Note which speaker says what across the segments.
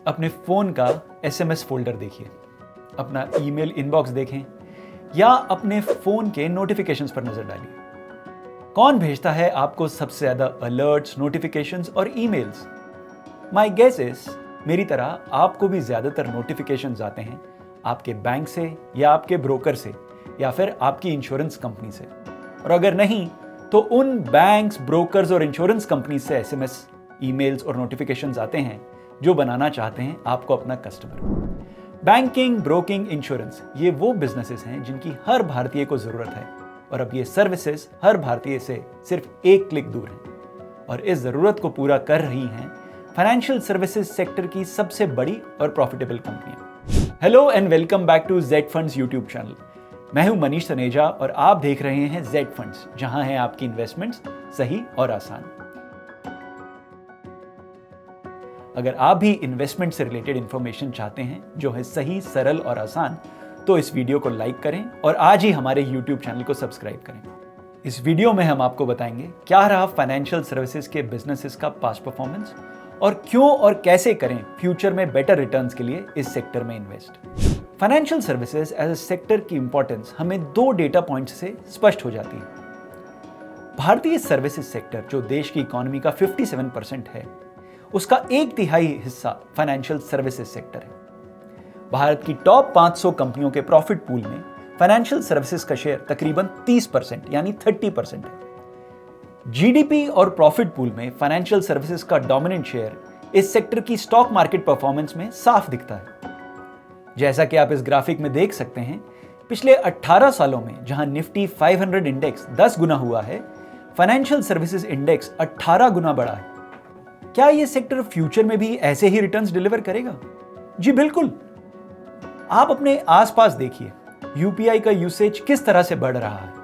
Speaker 1: अपने फ़ोन का SMS folder देखिए, अपना ईमेल इनबॉक्स देखें या अपने फ़ोन के नोटिफिकेशंस पर नज़र डालिए। कौन भेजता है आपको सबसे ज़्यादा अलर्ट्स, नोटिफिकेशंस और ईमेल्स? माय गेस इज मेरी तरह आपको भी ज़्यादातर नोटिफिकेशंस आते हैं आपके बैंक से या आपके ब्रोकर से या फिर आपकी इंश्योरेंस कंपनी से। और अगर नहीं तो उन बैंक्स, ब्रोकर्स और इंश्योरेंस कंपनी से एसएमएस, ईमेल्स और नोटिफिकेशंस आते हैं जो बनाना चाहते हैं आपको अपना कस्टमर। बैंकिंग, ब्रोकिंग, इंश्योरेंस ये वो बिजनेसेस हैं जिनकी हर भारतीय को जरूरत है और अब ये सर्विसेज हर भारतीय से सिर्फ एक क्लिक दूर हैं और इस जरूरत को पूरा कर रही हैं फाइनेंशियल सर्विसेज सेक्टर की सबसे बड़ी और प्रॉफिटेबल कंपनियां। Hello and welcome back to Z funds YouTube channel. मैं हूं मनीष तनेजा और आप देख रहे हैं जेड फंड्स, जहां है आपकी इन्वेस्टमेंट्स सही और आसान। अगर आप भी इन्वेस्टमेंट से रिलेटेड इंफॉर्मेशन चाहते हैं जो है सही, सरल और आसान, तो इस वीडियो को लाइक करें और आज ही हमारे यूट्यूब चैनल को सब्सक्राइब करें। इस वीडियो में हम आपको बताएंगे क्या रहा फाइनेंशियल सर्विसेज के बिजनेसेस का पास्ट परफॉर्मेंस और क्यों और कैसे करें फ्यूचर में बेटर रिटर्न्स के लिए इस सेक्टर में invest. Financial services as a sector की इंपॉर्टेंस हमें दो डेटा पॉइंट्स से स्पष्ट हो जाती है। भारतीय सर्विसेज सेक्टर जो देश की इकोनॉमी का 57% है, उसका 1/3 हिस्सा फाइनेंशियल सर्विसेज सेक्टर है। भारत की टॉप 500 कंपनियों के प्रॉफिट पूल में फाइनेंशियल सर्विसेज का शेयर तकरीबन 30% यानी 30% है। जीडीपी और प्रॉफिट पूल में फाइनेंशियल सर्विसेज का डोमिनेंट शेयर इस सेक्टर की स्टॉक मार्केट परफॉर्मेंस में साफ दिखता है। जैसा कि आप इस ग्राफिक में देख सकते हैं, पिछले 18 सालों में जहां निफ्टी 500 इंडेक्स 10 गुना हुआ है, फाइनेंशियल सर्विसेज इंडेक्स 18 गुना बढ़ा है। क्या यह सेक्टर फ्यूचर में भी ऐसे ही रिटर्न्स डिलीवर करेगा? जी बिल्कुल। आप अपने आसपास देखिए, यूपीआई का यूसेज किस तरह से बढ़ रहा है।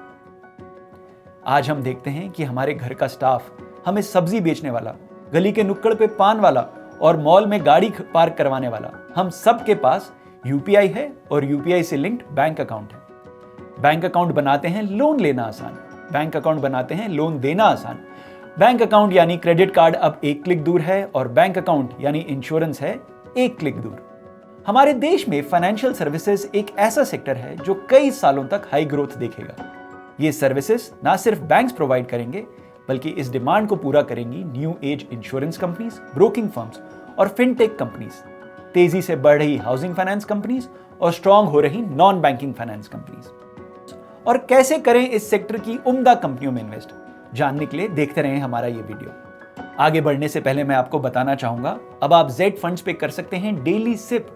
Speaker 1: आज हम देखते हैं कि हमारे घर का स्टाफ हमें सब्जी बेचने वाला, गली के नुक्कड़ पे पान वाला और मॉल में गाड़ी पार्क करवाने वाला, हम सब के पास यूपीआई है और यूपीआई से लिंक्ड बैंक अकाउंट है। बैंक अकाउंट बनाते हैं लोन लेना आसान, बैंक अकाउंट बनाते हैं लोन देना आसान। बैंक अकाउंट यानी क्रेडिट कार्ड अब एक क्लिक दूर है और बैंक अकाउंट यानी इंश्योरेंस है एक क्लिक दूर। हमारे देश में फाइनेंशियल सर्विसेज एक ऐसा सेक्टर है जो कई सालों तक हाई ग्रोथ देखेगा। ये सर्विसेज ना सिर्फ बैंक्स प्रोवाइड करेंगे बल्कि इस डिमांड को पूरा करेंगी new age insurance companies, broking firms और फिनटेक कंपनीज, तेजी से बढ़ रही हाउसिंग फाइनेंस कंपनीज और स्ट्रांग हो रही नॉन बैंकिंग फाइनेंस कंपनीज। और कैसे करें इस सेक्टर की उम्दा कंपनियों में इन्वेस्ट, जानने के लिए देखते रहें हमारा ये वीडियो। आगे बढ़ने से पहले मैं आपको बताना चाहूंगा, अब आप जेड फंड्स पे कर सकते हैं डेली सिप।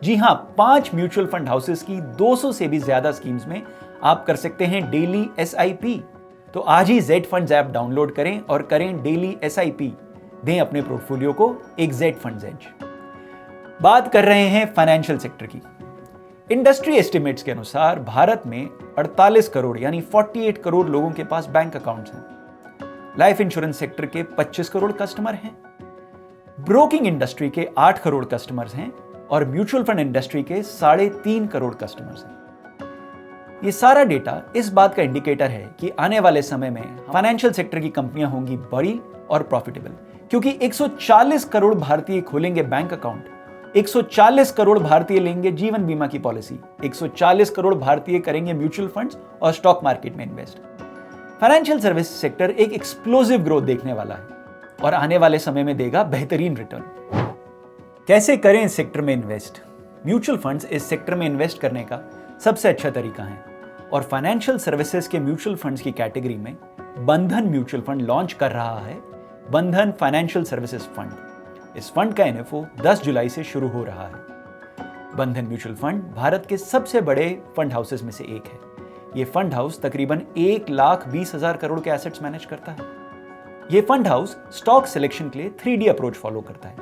Speaker 1: जी हां, 5 म्यूचुअल फंड हाउसेस की 200 से भी ज्यादा स्कीम्स में आप कर सकते हैं डेली एसआईपी। तो आज ही जेड फंड्स ऐप डाउनलोड करें और करें डेली एसआईपी। दें अपने पोर्टफोलियो को एक जेड फंड्स एज। बात कर रहे हैं फाइनेंशियल सेक्टर की। इंडस्ट्री एस्टिमेट्स के अनुसार भारत में 48 करोड़ यानी 48 करोड़ लोगों के पास बैंक अकाउंट्स हैं। लाइफ इंश्योरेंस सेक्टर के 25 करोड़ कस्टमर हैं, ब्रोकिंग इंडस्ट्री के 8 करोड़ कस्टमर्स हैं और म्यूचुअल फंड इंडस्ट्री के 3.5 करोड़ कस्टमर्स हैं। ये सारा डेटा इस बात का इंडिकेटर है कि आने वाले समय में फाइनेंशियल सेक्टर की कंपनियां होंगी बड़ी और प्रॉफिटेबल, क्योंकि 140 करोड़ भारतीय खोलेंगे बैंक अकाउंट, 140 करोड़ भारतीय लेंगे जीवन बीमा की पॉलिसी, 140 करोड़ भारतीय करेंगे म्यूचुअल फंड्स और स्टॉक मार्केट में इन्वेस्ट। फाइनेंशियल सर्विस सेक्टर एक एक्सप्लोसिव ग्रोथ देखने वाला है और आने वाले समय में देगा बेहतरीन रिटर्न। कैसे करें इस सेक्टर में इन्वेस्ट? म्यूचुअल फंड्स इस सेक्टर में इन्वेस्ट करने का सबसे अच्छा तरीका है और फाइनेंशियल सर्विसेज के म्यूचुअल फंड्स की कैटेगरी में बंधन म्यूचुअल फंड लॉन्च कर रहा है, बंधन फाइनेंशियल सर्विसेज फंड। इस फंड का एनएफओ 10 जुलाई से शुरू हो रहा है। बंधन म्यूचुअल फंड भारत के सबसे बड़े फंड हाउसेस में से एक है। यह फंड हाउस तकरीबन 1,20,000 करोड़ के एसेट्स मैनेज करता है। यह फंड हाउस स्टॉक सिलेक्शन के लिए 3D अप्रोच फॉलो करता है,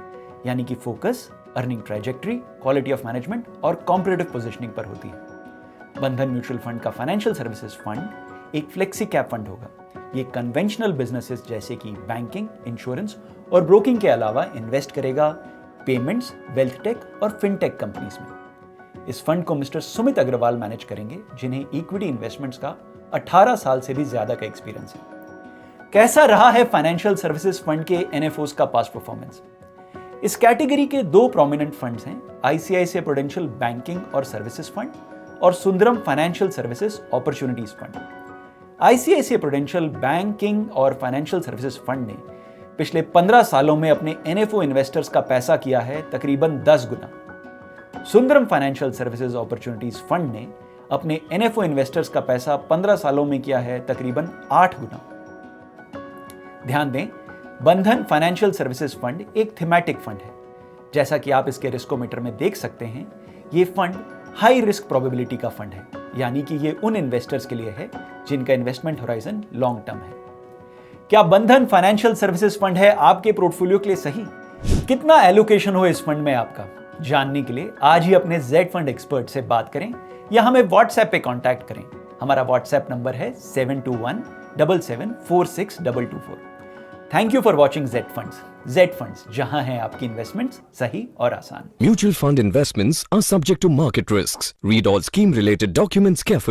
Speaker 1: यानी कि focus, earning trajectory, quality of management और कॉम्पिटिटिव पोजीशनिंग पर होती है। बंधन म्यूचुअल फंड का फाइनेंशियल सर्विसेज फंड एक फ्लेक्सी कैप फंड होगा। ये कन्वेंशनल बिजनेसेस जैसे कि बैंकिंग, इंश्योरेंस और ब्रोकिंग के अलावा इन्वेस्ट करेगा पेमेंट्स, वेल्थ टेक और फिनटेक कंपनीज में। इस फंड को मिस्टर सुमित अग्रवाल मैनेज करेंगे, जिन्हें इक्विटी इन्वेस्टमेंट्स का 18 साल से भी ज्यादा का एक्सपीरियंस है। कैसा रहा है फाइनेंशियल सर्विसेज फंड के एनएफओस का पास्ट परफॉर्मेंस? इस कैटेगरी के दो प्रोमिनेंट फंड्स हैं, आईसीआईसीआई प्रूडेंशियल बैंकिंग और सर्विसेज फंड और Sundaram financial services opportunities fund. ICICI prudential banking और फाइनेंशियल सर्विसेज फंड ने पिछले 15 सालों में अपने एनएफओ इन्वेस्टर्स का पैसा किया है तकरीबन 10 गुना। Sundaram financial services opportunities fund ने अपने एनएफओ इन्वेस्टर्स का पैसा 15 सालों में किया है तकरीबन 8 गुना। ध्यान दें, बंधन फाइनेंशियल सर्विसेज फंड एक थीमेटिक फंड है। जैसा कि आप इसके रिस्कोमीटर में देख सकते हैं, ये फंड हाई रिस्क प्रोबेबिलिटी का फंड है, यानी कि ये उन इन्वेस्टर्स के लिए है जिनका इन्वेस्टमेंट होराइजन लॉन्ग टर्म है। क्या बंधन फाइनेंशियल सर्विसेज फंड है आपके पोर्टफोलियो के लिए सही? कितना एलोकेशन हो इस फंड में आपका? जानने के लिए आज ही अपने जेड फंड एक्सपर्ट से बात करें या हमें व्हाट्सएप पे कांटेक्ट करें। हमारा व्हाट्सएप नंबर है 7217746224। Thank you for watching Z funds. Z funds, जहां है आपकी इन्वेस्टमेंट्स सही और आसान।
Speaker 2: Mutual fund investments are subject to market risks. Read all scheme related documents carefully.